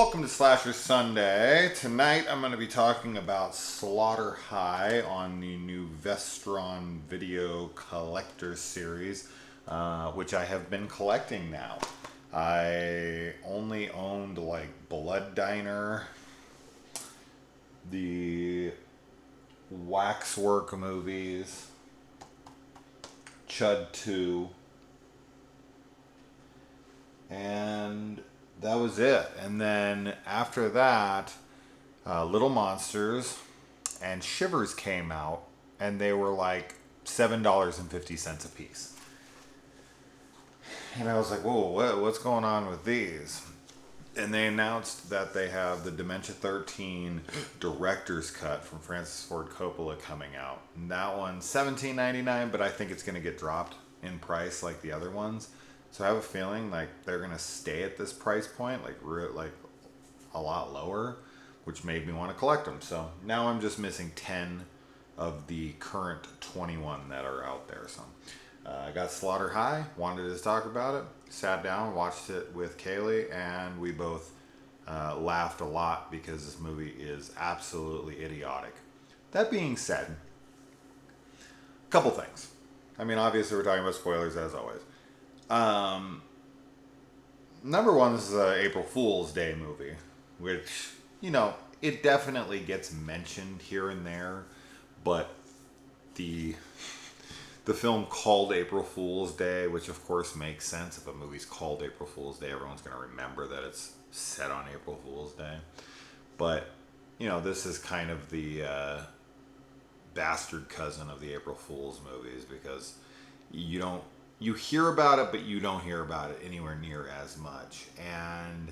Welcome to Slasher Sunday. Tonight I'm going to be talking about Slaughter High on the new Vestron video collector series, which I have been collecting now. I only owned like Blood Diner, the Waxwork movies, Chud 2, and that was it. And then after that, Little Monsters and Shivers came out, and they were like $7.50 a piece. And I was like, whoa, what's going on with these? And they announced that they have the Dementia 13 director's cut from Francis Ford Coppola coming out. And that one's $17.99, but I think it's going to get dropped in price like the other ones. So I have a feeling like they're gonna stay at this price point, like a lot lower, which made me want to collect them. So now I'm just missing 10 of the current 21 that are out there. So I got Slaughter High, wanted to talk about it, sat down, watched it with Kaylee, and we both laughed a lot because this movie is absolutely idiotic. That being said, a couple things. I mean, obviously we're talking about spoilers as always. Number one, this is an April Fool's Day movie, which, it definitely gets mentioned here and there, but the film called April Fool's Day, which of course makes sense. If a movie's called April Fool's Day, everyone's going to remember that it's set on April Fool's Day. But, this is kind of the bastard cousin of the April Fool's movies, because you hear about it, but you don't hear about it anywhere near as much. And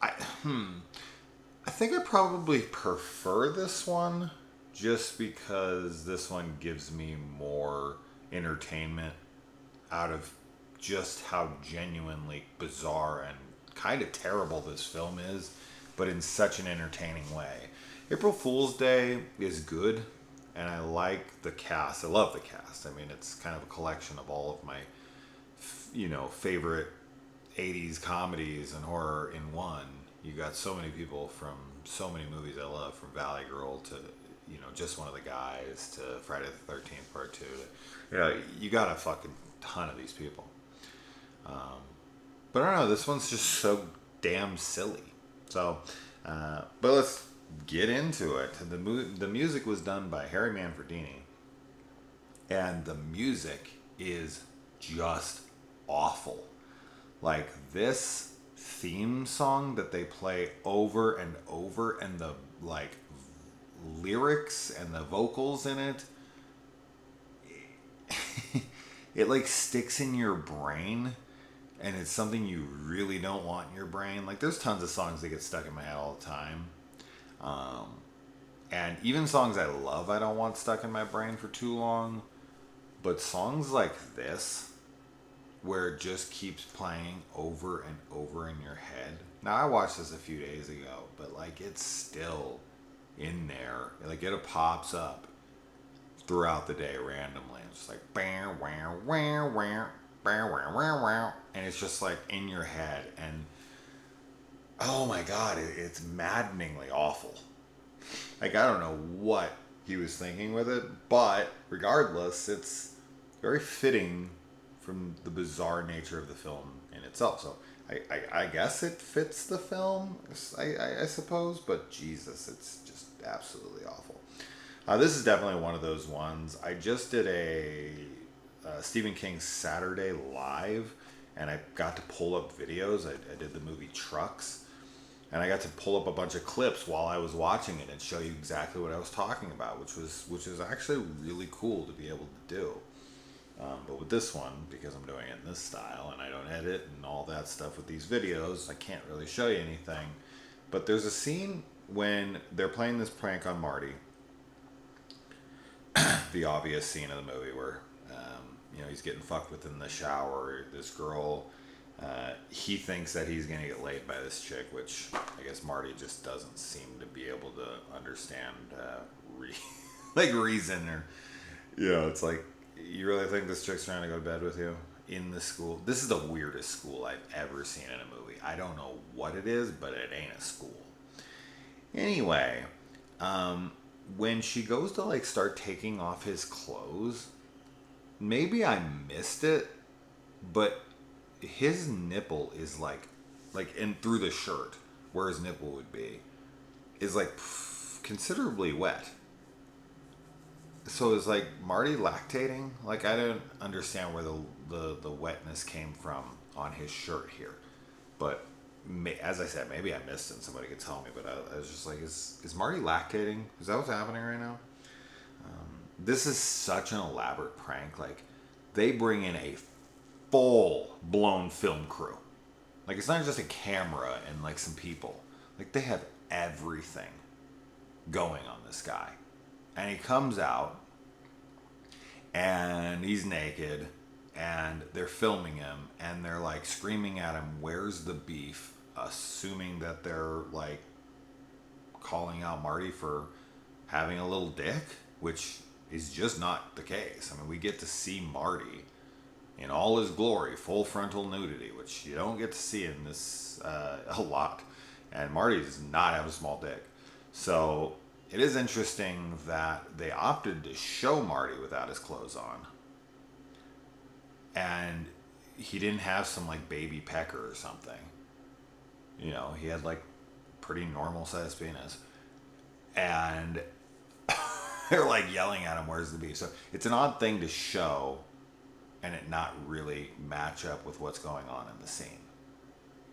I think I probably prefer this one just because this one gives me more entertainment out of just how genuinely bizarre and kind of terrible this film is, but in such an entertaining way. April Fool's Day is good. And I like the cast. I love the cast. I mean, it's kind of a collection of all of my, favorite 80s comedies and horror in one. You got so many people from so many movies I love, from Valley Girl to, Just One of the Guys to Friday the 13th Part 2. You got a fucking ton of these people. But I don't know, this one's just so damn silly. So, but let's get into it. The music was done by Harry Manfredini, and the music is just awful. Like, this theme song that they play over and over, and the lyrics and the vocals in it, it sticks in your brain, and it's something you really don't want in your brain. Like, there's tons of songs that get stuck in my head all the time. And even songs I love, I don't want stuck in my brain for too long. But songs like this, where it just keeps playing over and over in your head. Now, I watched this a few days ago, but it's still in there. It pops up throughout the day randomly. It's just like, bam, wow, wow, wow, bam, wow, wow, wow. And it's just in your head. And oh my God, it's maddeningly awful. I don't know what he was thinking with it, but regardless, it's very fitting from the bizarre nature of the film in itself. So I guess it fits the film, I suppose, but Jesus, it's just absolutely awful. This is definitely one of those ones. I just did a Stephen King Saturday Live, and I got to pull up videos. I did the movie Trucks. And I got to pull up a bunch of clips while I was watching it and show you exactly what I was talking about, which is actually really cool to be able to do. But with this one, because I'm doing it in this style and I don't edit and all that stuff with these videos, I can't really show you anything. But there's a scene when they're playing this prank on Marty. The obvious scene of the movie where, he's getting fucked with in the shower. This girl... he thinks that he's going to get laid by this chick, which I guess Marty just doesn't seem to be able to understand reason, or, it's like, you really think this chick's trying to go to bed with you? in the school. This is the weirdest school I've ever seen in a movie. I don't know what it is, but it ain't a school. Anyway, um, when she goes to like start taking off his clothes, maybe I missed it, but his nipple is like in through the shirt where his nipple would be is like considerably wet. So is like Marty lactating? Like I don't understand where the wetness came from on his shirt here, but as I said, maybe I missed it. And somebody could tell me, but I was just like, is Marty lactating? Is that what's happening right now? This is such an elaborate prank. Like they bring in a full blown film crew. Like it's not just a camera and like some people. Like they have everything going on this guy. And he comes out and he's naked and they're filming him and they're like screaming at him, "Where's the beef?" Assuming that they're like calling out Marty for having a little dick, which is just not the case. I mean, we get to see Marty in all his glory, full frontal nudity, which you don't get to see in this a lot. And Marty does not have a small dick. So it is interesting that they opted to show Marty without his clothes on. And he didn't have some like baby pecker or something. You know, he had like pretty normal sized penis. And they're like yelling at him, "Where's the beef?" So it's an odd thing to show and it not really match up with what's going on in the scene.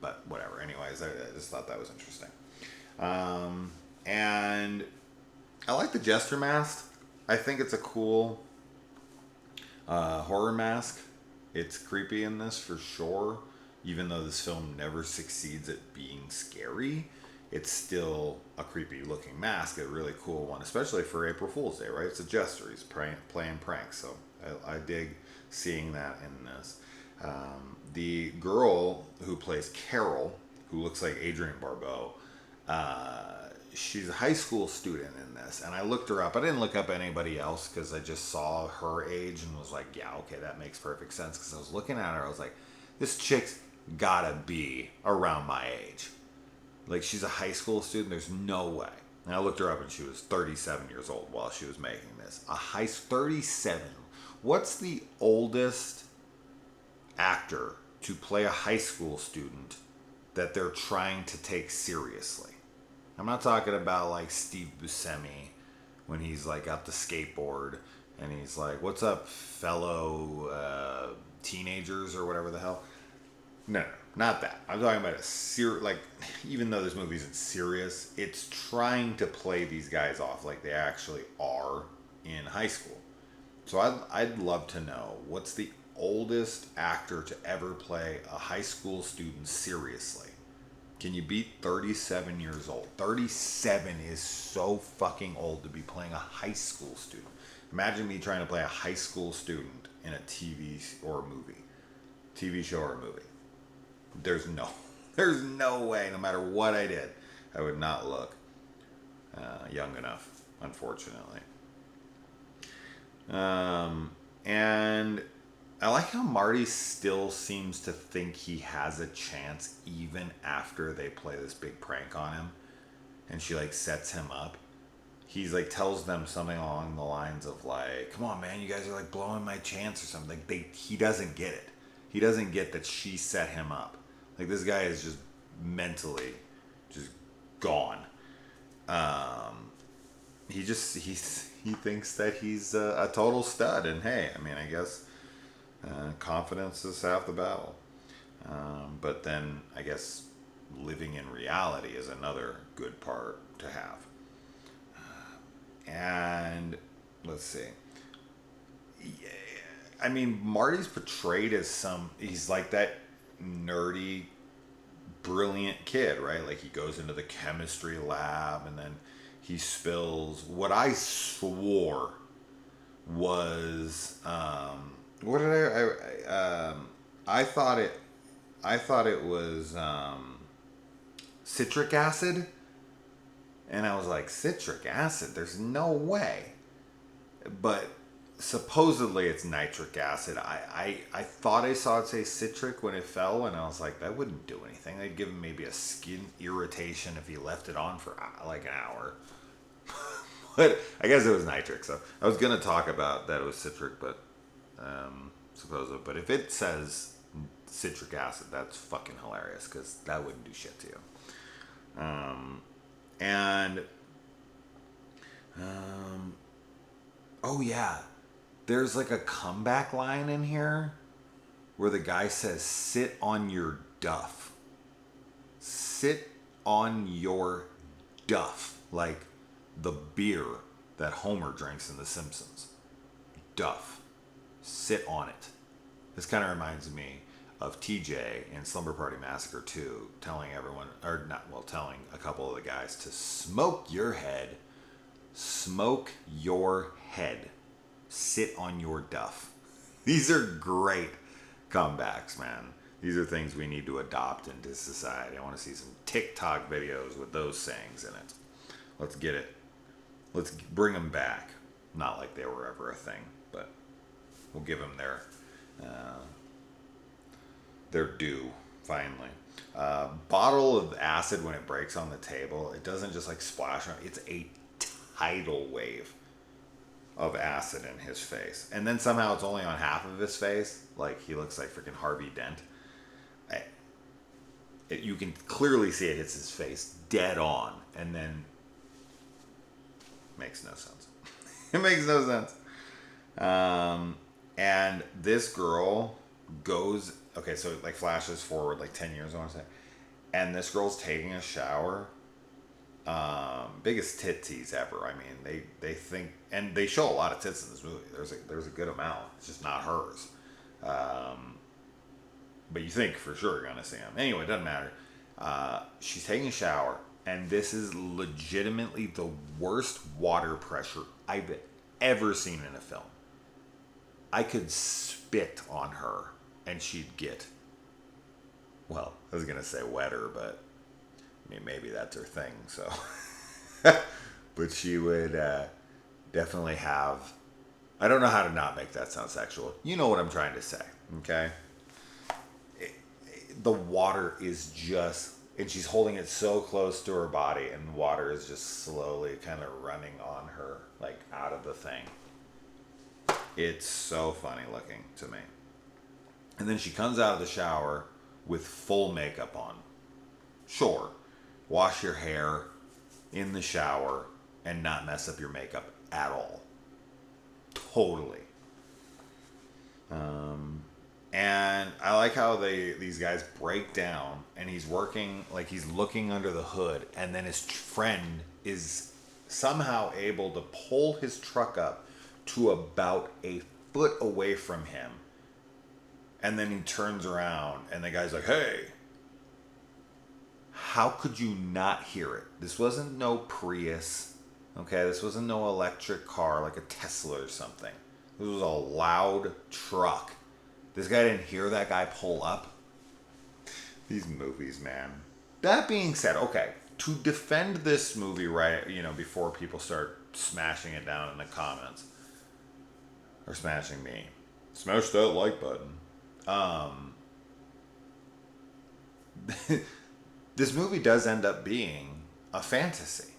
But whatever. Anyways, I just thought that was interesting. And I like the jester mask. I think it's a cool horror mask. It's creepy in this for sure. Even though this film never succeeds at being scary, it's still a creepy looking mask. A really cool one, especially for April Fool's Day, right? It's a jester. He's playing pranks. So I dig seeing that in this. The girl who plays Carol, who looks like Adrienne Barbeau, she's a high school student in this. And I looked her up. I didn't look up anybody else because I just saw her age and was like, yeah, okay, that makes perfect sense. Because I was looking at her, I was like, this chick's gotta be around my age. Like, she's a high school student. There's no way. And I looked her up and she was 37 years old while she was making this. 37. What's the oldest actor to play a high school student that they're trying to take seriously? I'm not talking about like Steve Buscemi when he's like got the skateboard and he's like, "What's up, fellow teenagers," or whatever the hell. No, not that. I'm talking about like, even though this movie isn't serious, it's trying to play these guys off like they actually are in high school. So I'd love to know what's the oldest actor to ever play a high school student seriously. Can you beat 37 years old? 37 is so fucking old to be playing a high school student. Imagine me trying to play a high school student in a TV or a movie. TV show or a movie. There's no way, no matter what I did, I would not look young enough, unfortunately. And I like how Marty still seems to think he has a chance even after they play this big prank on him and she like sets him up. He's like tells them something along the lines of like, "Come on, man, you guys are like blowing my chance," or something. Like he doesn't get it. He doesn't get that she set him up. Like this guy is just mentally just gone. He thinks that he's a total stud, and hey, I mean, I guess confidence is half the battle. But then I guess living in reality is another good part to have. And let's see. Yeah, I mean, Marty's portrayed as he's like that nerdy, brilliant kid, right? Like he goes into the chemistry lab and then he spills what I swore was, what did I thought it was, citric acid. And I was like, citric acid? There's no way. But supposedly it's nitric acid. I thought I saw it say citric when it fell, and I was like, that wouldn't do anything. They'd give him maybe a skin irritation if he left it on for like an hour. But I guess it was nitric. So I was gonna talk about that it was citric, but supposedly. But if it says citric acid, that's fucking hilarious because that wouldn't do shit to you. And oh yeah, there's like a comeback line in here where the guy says, "Sit on your duff." Sit on your duff, like the beer that Homer drinks in The Simpsons. Duff. Sit on it. This kind of reminds me of TJ in Slumber Party Massacre 2 telling everyone, or not, well, telling a couple of the guys to smoke your head. Smoke your head. Sit on your duff. These are great comebacks, man. These are things we need to adopt into society. I want to see some TikTok videos with those sayings in it. Let's get it. Let's bring them back. Not like they were ever a thing, but we'll give them their due, finally. Bottle of acid, when it breaks on the table, it doesn't just like splash around. It's a tidal wave of acid in his face. And then somehow it's only on half of his face. Like he looks like freaking Harvey Dent. You can clearly see it hits his face dead on. And then makes no sense. It makes no sense. And this girl goes, okay, so it like flashes forward like 10 years, I want to say. And this girl's taking a shower. Biggest titties ever. I mean, they think, and they show a lot of tits in this movie. There's a good amount. It's just not hers. But you think for sure you're gonna see them. Anyway, it doesn't matter. She's taking a shower, and this is legitimately the worst water pressure I've ever seen in a film. I could spit on her, and she'd get, well, I was gonna say wetter, but I mean, maybe that's her thing, so. But she would definitely have, I don't know how to not make that sound sexual. You know what I'm trying to say, okay? The water is just, and she's holding it so close to her body, and the water is just slowly kind of running on her, like out of the thing. It's so funny looking to me. And then she comes out of the shower with full makeup on. Sure, wash your hair in the shower and not mess up your makeup at all. Totally. And I like how these guys break down, and he's working, like he's looking under the hood, and then his friend is somehow able to pull his truck up to about a foot away from him. And then he turns around, and the guy's like, "Hey." How could you not hear it? This wasn't no Prius, okay? This wasn't no electric car like a Tesla or something. This was a loud truck. This guy didn't hear that guy pull up. These movies, man. That being said, okay, to defend this movie, right, before people start smashing it down in the comments, or smashing me, smash that like button. This movie does end up being a fantasy.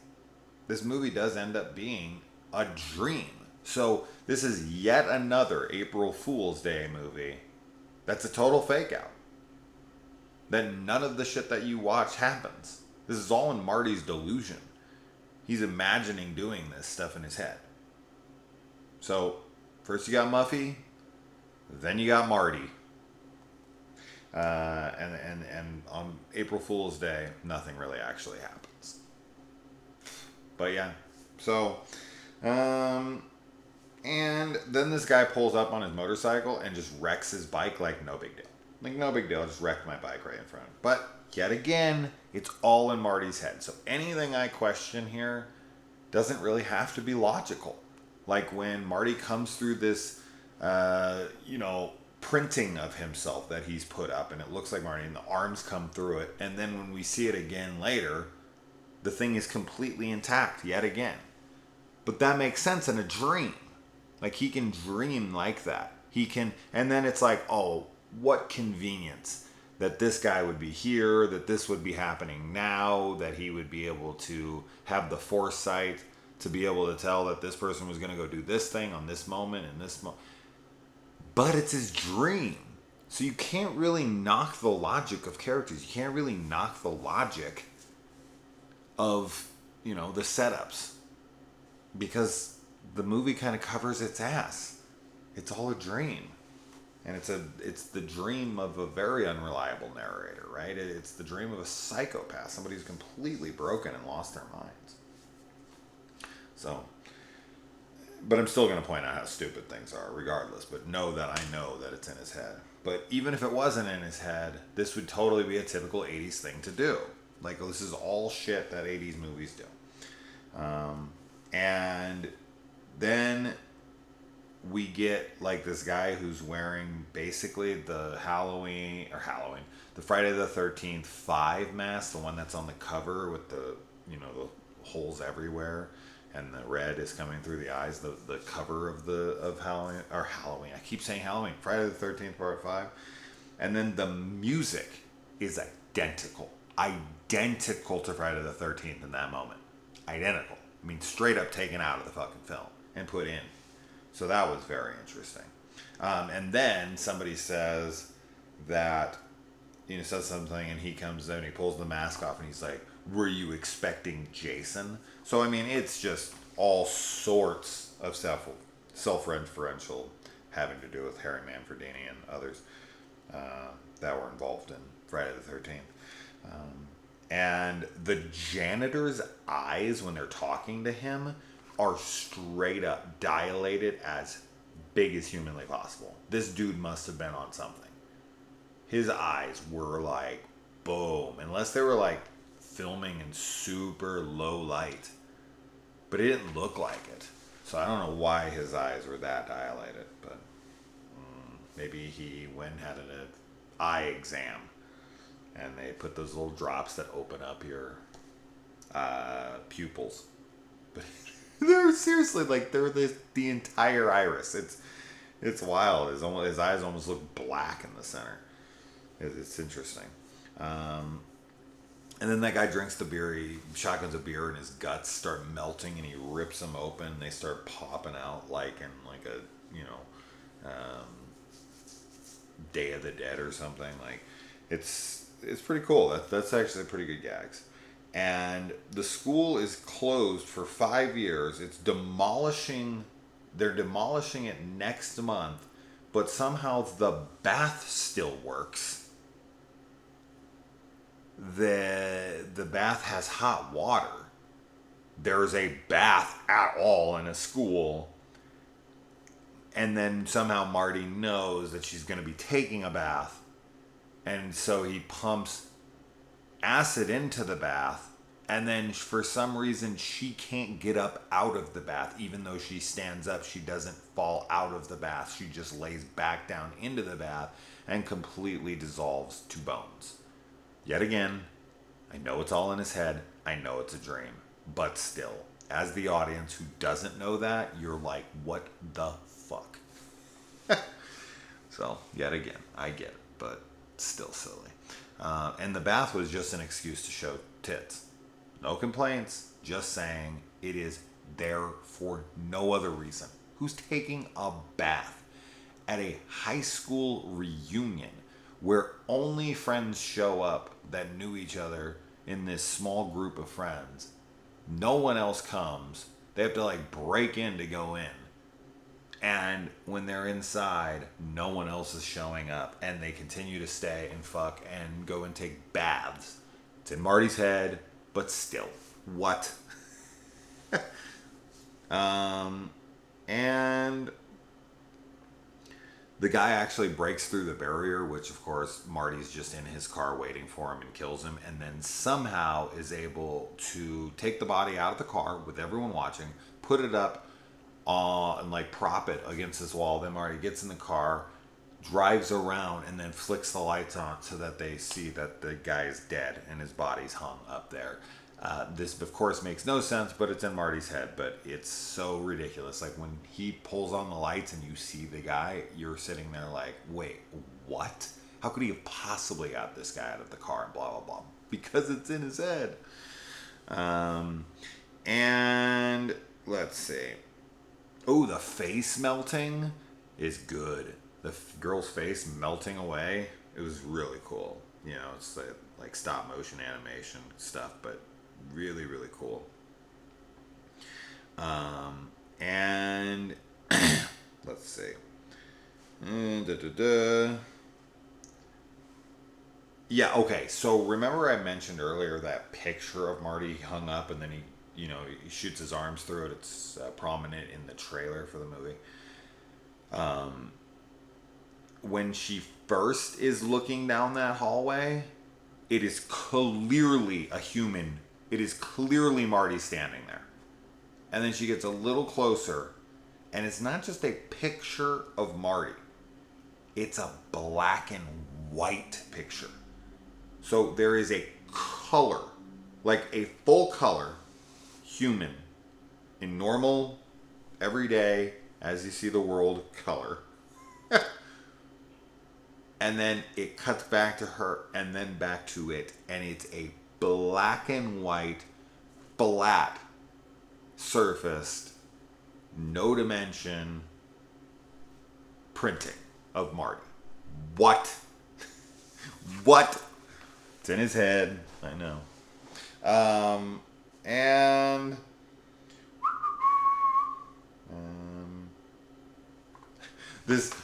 This movie does end up being a dream. So this is yet another April Fool's Day movie that's a total fake out. That none of the shit that you watch happens. This is all in Marty's delusion. He's imagining doing this stuff in his head. So first you got Muffy, then you got Marty. And on April Fool's Day, nothing really actually happens. But yeah, so, and then this guy pulls up on his motorcycle and just wrecks his bike like no big deal. Like no big deal, I just wrecked my bike right in front of him. But yet again, it's all in Marty's head. So anything I question here doesn't really have to be logical. Like when Marty comes through this, printing of himself that he's put up, and it looks like Marty, and the arms come through it, and then when we see it again later, the thing is completely intact yet again. But that makes sense in a dream. Like, he can dream like that. He can, and then it's like, oh, what convenience that this guy would be here, that this would be happening now, that he would be able to have the foresight to be able to tell that this person was going to go do this thing on this moment and this moment. But it's his dream. So you can't really knock the logic of characters. You can't really knock the logic of, the setups. Because the movie kind of covers its ass. It's all a dream. And it's the dream of a very unreliable narrator, right? It's the dream of a psychopath, somebody who's completely broken and lost their minds. So, but I'm still going to point out how stupid things are, regardless. But know that I know that it's in his head. But even if it wasn't in his head, this would totally be a typical 80s thing to do. Like, this is all shit that 80s movies do. And then we get like this guy who's wearing basically the the Friday the 13th 5 mask, the one that's on the cover with the holes everywhere and the red is coming through the eyes, the cover of Halloween. I keep saying Halloween, Friday the 13th part 5. And then the music is identical to Friday the 13th in that moment. Identical. I mean, straight up taken out of the fucking film and put in. So that was very interesting. And then somebody says that, says something, and he comes in and he pulls the mask off and he's like, were you expecting Jason? So, I mean, it's just all sorts of self-referential having to do with Harry Manfredini and others that were involved in Friday the 13th. And the janitor's eyes when they're talking to him are straight up dilated as big as humanly possible. This dude must have been on something. His eyes were like, boom. Unless they were like filming in super low light. But it didn't look like it. So I don't know why his eyes were that dilated. But maybe he went and had an eye exam. And they put those little drops that open up your pupils. But they're seriously like they're the entire iris. It's wild. His eyes almost look black in the center. It's interesting. And then that guy drinks the beer. He shotguns a beer, and his guts start melting, and he rips them open. They start popping out like in like a Day of the Dead or something. Like it's pretty cool. That's actually pretty good gags. And the school is closed for 5 years. They're demolishing it next month, but somehow the bath still works. The bath has hot water. There's a bath at all in a school. And then somehow Marty knows that she's going to be taking a bath. And so he pumps acid into the bath, and then for some reason she can't get up out of the bath. Even though she stands up, she doesn't fall out of the bath. She just lays back down into the bath and completely dissolves to bones. Yet again, I know it's all in his head. I know it's a dream. But still, as the audience who doesn't know that, you're like, what the fuck? So, yet again, I get it, but still silly. And the bath was just an excuse to show tits. No complaints, just saying it is there for no other reason. Who's taking a bath at a high school reunion where only friends show up that knew each other in this small group of friends? No one else comes. They have to like break in to go in. And when they're inside, no one else is showing up. And they continue to stay and fuck and go and take baths. It's in Marty's head, but still. What? And the guy actually breaks through the barrier, which of course Marty's just in his car waiting for him and kills him. And then somehow is able to take the body out of the car with everyone watching, put it up, and like prop it against this wall. Then Marty gets in the car, drives around, and then flicks the lights on so that they see that the guy is dead and his body's hung up there. This, of course, makes no sense, but it's in Marty's head. But it's so ridiculous. Like when he pulls on the lights and you see the guy, you're sitting there like, wait, what? How could he have possibly got this guy out of the car and blah, blah, blah? Because it's in his head. And let's see. Oh, the face melting is good. The girl's face melting away. It was really cool. You know, it's like stop motion animation stuff, but really, really cool. And let's see. Yeah, okay. So remember I mentioned earlier that picture of Marty hung up and then he shoots his arms through it. It's prominent in the trailer for the movie. When she first is looking down that hallway, it is clearly a human. It is clearly Marty standing there. And then she gets a little closer, and it's not just a picture of Marty. It's a black and white picture. So there is a color, like a full color human in normal, everyday, as you see the world color. And then it cuts back to her and then back to it. And it's a black and white, flat, surfaced, no dimension printing of Marty. What? What? It's in his head. I know. And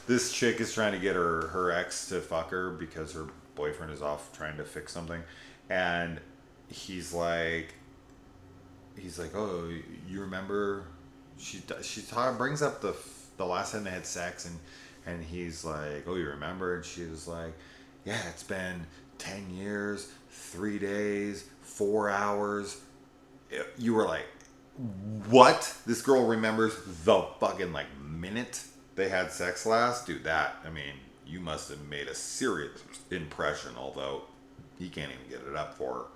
this chick is trying to get her ex to fuck her because her boyfriend is off trying to fix something, and he's like, oh, you remember? She brings up the last time they had sex, and he's like, oh, you remember? And she was like, yeah, it's been 10 years, 3 days, 4 hours. You were like, what? This girl remembers the fucking like minute they had sex last? Dude, you must have made a serious impression, although he can't even get it up for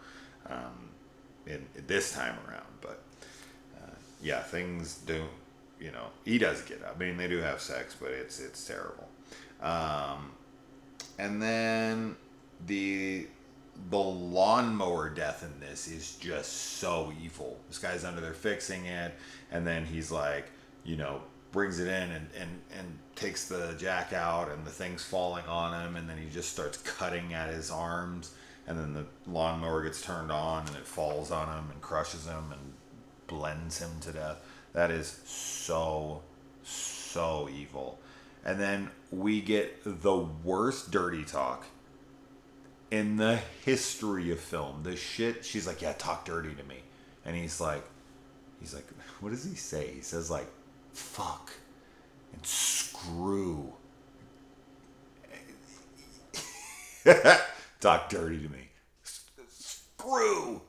her in this time around. But yeah, things don't, he does get up. I mean, they do have sex, but it's terrible. And then the lawnmower death in this is just so evil. This guy's under there fixing it, and then he's like, brings it in and takes the jack out, and the thing's falling on him, and then he just starts cutting at his arms, and then the lawnmower gets turned on and it falls on him and crushes him and blends him to death. That is so evil. And then we get the worst dirty talk in the history of film. The shit, she's like, yeah, talk dirty to me. And he's like, what does he say? He says like, fuck and screw. Talk dirty to me. Screw.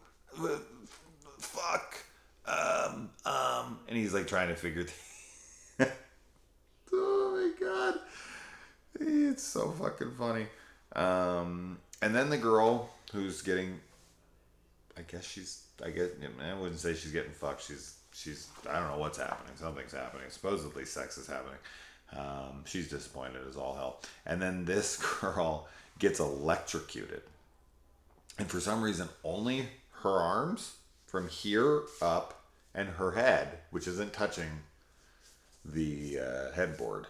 Fuck. And he's like trying to figure oh my god. It's so fucking funny. And then the girl who's getting, I wouldn't say she's getting fucked. She's I don't know what's happening. Something's happening. Supposedly sex is happening. She's disappointed as all hell. And then this girl gets electrocuted. And for some reason, only her arms from here up and her head, which isn't touching the headboard,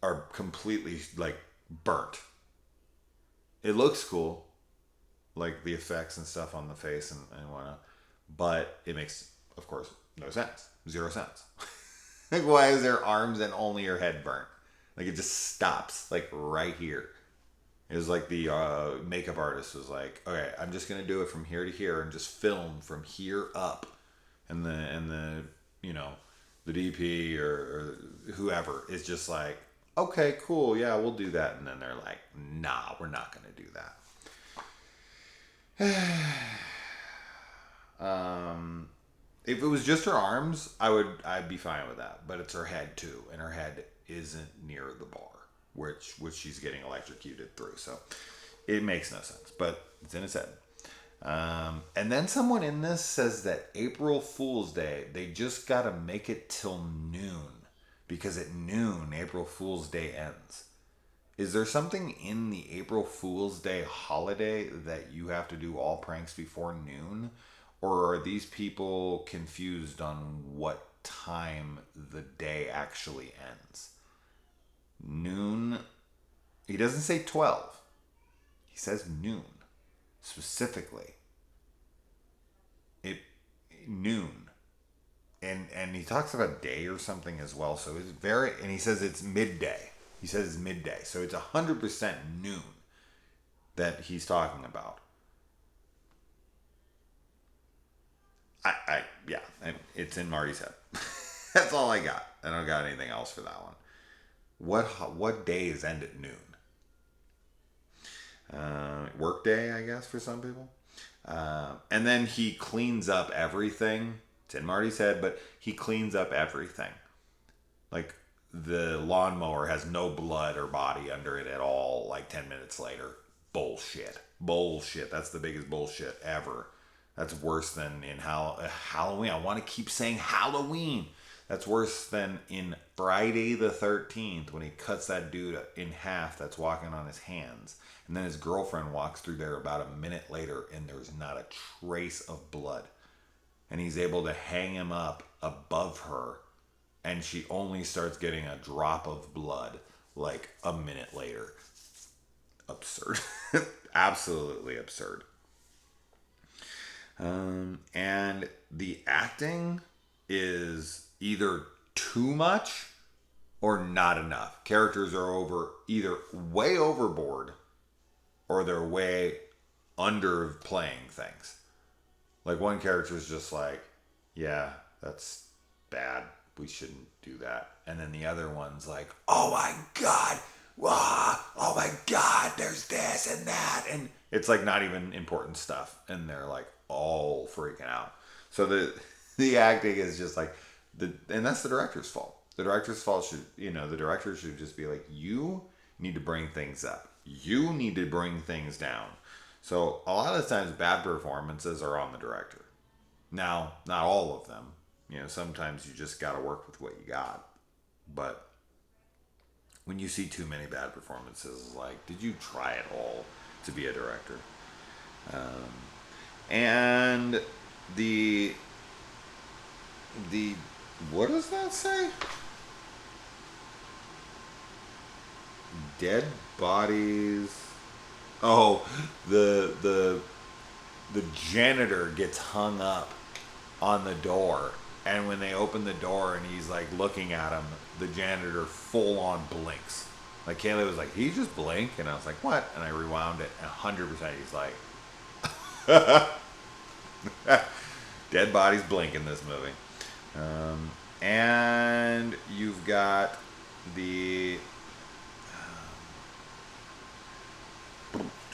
are completely like burnt. It looks cool, like the effects and stuff on the face and whatnot, but it makes, of course, no sense. 0 cents. Like, why is there arms and only your head burnt? Like, it just stops, like, right here. It was like the makeup artist was like, okay, I'm just going to do it from here to here and just film from here up. And the the DP or whoever is just like, okay, cool, yeah, we'll do that. And then they're like, nah, we're not going to do that. If it was just her arms, I'd be fine with that. But it's her head too, and her head isn't near the bar, which she's getting electrocuted through. So it makes no sense. But it's in his head. And then someone in this says that April Fool's Day, they just got to make it till noon because at noon, April Fool's Day ends. Is there something in the April Fool's Day holiday that you have to do all pranks before noon? Or are these people confused on what time the day actually ends? Noon. He doesn't say 12. He says noon specifically. It noon. And he talks about day or something as well. So it's very, and he says it's midday. He says it's midday. So it's 100% noon that he's talking about. Yeah, it's in Marty's head. That's all I got. I don't got anything else for that one. What days end at noon? Work day, I guess, for some people. And then he cleans up everything. It's in Marty's head, but he cleans up everything. Like the lawnmower has no blood or body under it at all, like 10 minutes later. Bullshit. Bullshit. That's the biggest bullshit ever. That's worse than in Halloween. I want to keep saying Halloween. That's worse than in Friday the 13th when he cuts that dude in half that's walking on his hands. And then his girlfriend walks through there about a minute later and there's not a trace of blood. And he's able to hang him up above her and she only starts getting a drop of blood like a minute later. Absurd. Absolutely absurd. And the acting is either too much or not enough. Characters are either way overboard or they're way underplaying things. Like one character is just like, yeah, that's bad. We shouldn't do that. And then the other one's like, oh my God. Wow, oh my God, there's this and that. And it's like not even important stuff. And they're like all freaking out. So the acting is just like, and that's the director's fault. The director's fault the director should just be like, you need to bring things up. You need to bring things down. So a lot of times bad performances are on the director. Now, not all of them. Sometimes you just got to work with what you got. But when you see too many bad performances, like, did you try at all to be a director? And the what does that say? Dead bodies. Oh, the janitor gets hung up on the door, and when they open the door and he's like looking at him, the janitor full on blinks. Like Kaylee was like, he just blink, and I was like, what? And I rewound it, and 100% he's like, dead bodies blink in this movie. And you've got the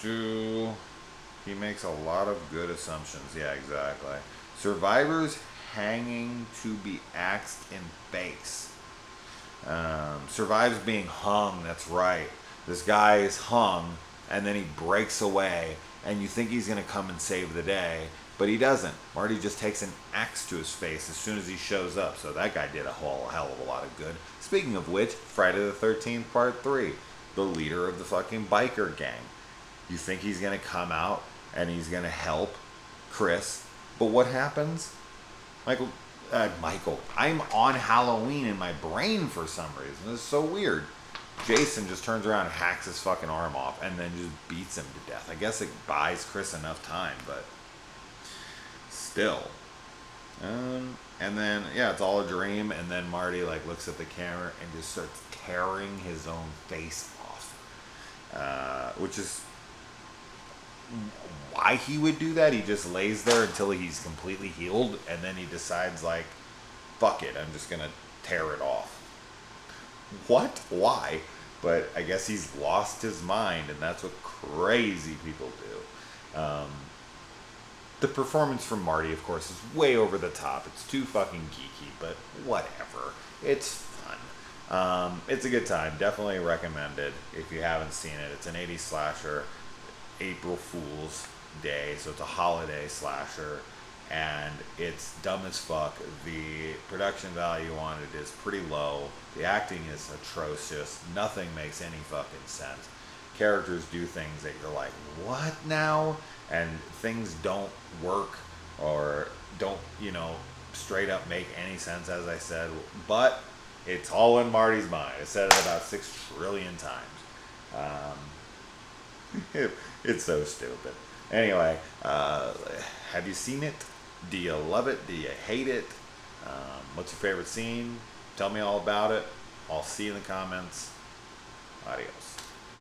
he makes a lot of good assumptions. Yeah, exactly. Survivors hanging to be axed in face. Survives being hung, that's right. This guy is hung, and then he breaks away, and you think he's going to come and save the day, but he doesn't. Marty just takes an axe to his face as soon as he shows up, so that guy did a whole hell of a lot of good. Speaking of which, Friday the 13th Part 3, the leader of the fucking biker gang. You think he's going to come out, and he's going to help Chris, but what happens? Michael, I'm on Halloween in my brain for some reason. This is so weird. Jason just turns around and hacks his fucking arm off and then just beats him to death. I guess it buys Chris enough time, but still. And then, yeah, it's all a dream. And then Marty, like, looks at the camera and just starts tearing his own face off. Which is why he would do that. He just lays there until he's completely healed, and then he decides, like, fuck it, I'm just gonna tear it off. What? Why? But I guess he's lost his mind, and that's what crazy people do. The performance from Marty, of course, is way over the top. It's too fucking geeky, but whatever. It's fun. It's a good time. Definitely recommended if you haven't seen it. It's an 80s slasher. April Fools. day, so it's a holiday slasher, and it's dumb as fuck. The production value on it is pretty low. The acting is atrocious. Nothing makes any fucking sense. Characters do things that you're like, what now? And things don't work or don't, straight up make any sense, as I said. But it's all in Marty's mind. I said it about 6 trillion times. It's so stupid. Anyway, have you seen it? Do you love it? Do you hate it? What's your favorite scene? Tell me all about it. I'll see you in the comments. Adios.